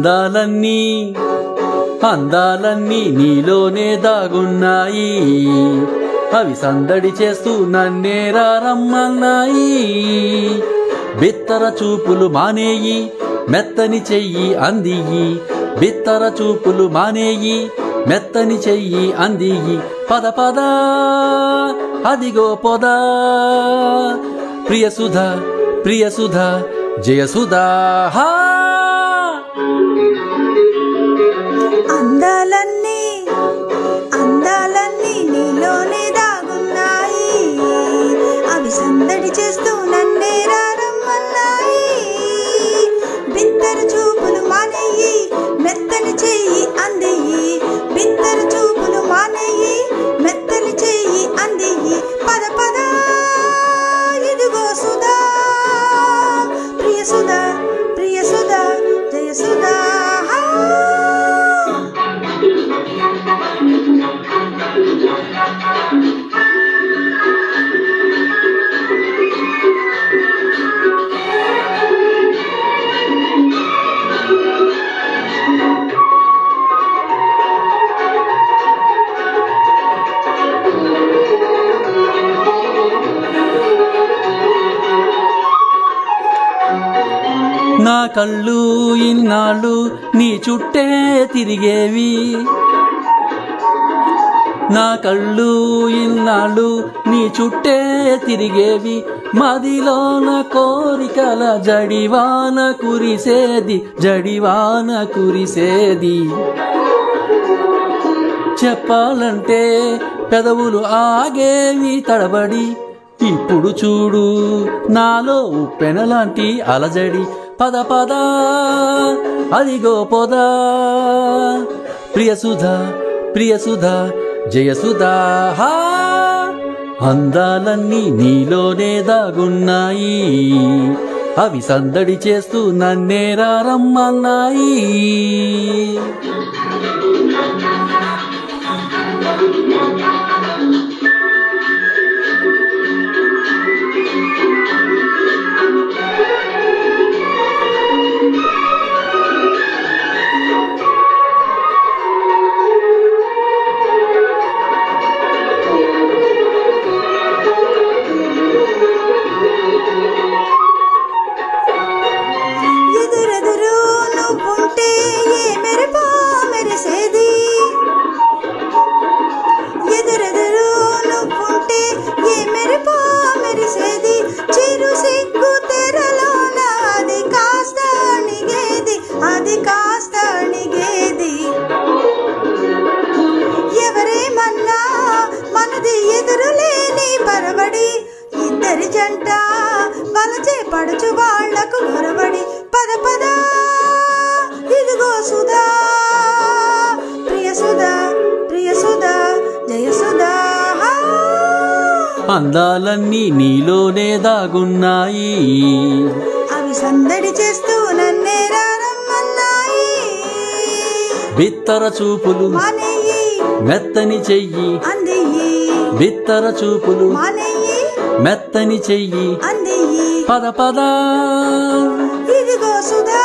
అందాలన్నీ అందాలన్నీ నీలోనే దాగున్నాయి, అవి సందడి చేస్తూ నన్నేరా రమ్మన్నాయి. బిత్తర చూపులు మానేయి, మెత్తని చెయ్యి అందియి, బిత్తర చూపులు మానేయి, మెత్తని చెయ్యి అందియి. పద పద అదిగో పొద, ప్రియసుధా ప్రియసుధా జయసుధా. అందాలన్నీ అందాలన్నీ నీలోనే దాగున్నాయి, అవి సందడి చేస్తూ నన్నేరా రమ్మన్నాయి. బిత్తర చూపులు మానేయి, మెత్తని చెయ్యి అందియి, బిత్తర చూపులు మానేయి, మెత్తని చెయ్యి అందియి. పద పద ఇదిగో సుధా, ప్రియసుధా ప్రియసుధా జయసుధా. నా కళ్ళు ఇన్నాళ్ళు నీ చుట్టే తిరిగేవి, నా కళ్ళు ఇన్నాళ్ళు నీ చుట్టే తిరిగేవి. మదిలోన కోరికల జడివాన కురిసేది, జడివాన కురిసేది. చెప్పాలంటే పెదవులు ఆగేవి తడబడి, ఇప్పుడు చూడు నాలో ఉప్పెనలాంటి అలజడి. పద పద అదిగో పొద, ప్రియసుధా ప్రియసుధా జయసుధా. అందాలన్నీ నీలోనే దాగున్నాయి, అవి సందడి చేస్తూ నన్నేరా రమ్మన్నాయి. ఎవరేమన్నా మనది ఎదురులేని పరవడి, ఇద్దరి జంట వలచే పడుచు వాళ్లకు గొరవడి. పద పద ఇదిగో సుధా, ప్రియసుధా ప్రియసుధా జయసుధా. అందాలన్నీ నీలోనే దాగున్నాయి, అవి సందడి చేస్తూ నన్నేరా రమ్మన్నాయి. బిత్తర చూపులు మానేయి, మెత్తని చెయ్యి అందియి, బిత్తర చూపులు మానేయి, మెత్తని చెయ్యి అందియి. పద పద ఇదిగో సుధా,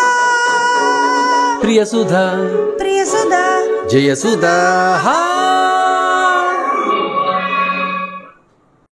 ప్రియసుధా ప్రియసుధా జయసుధా.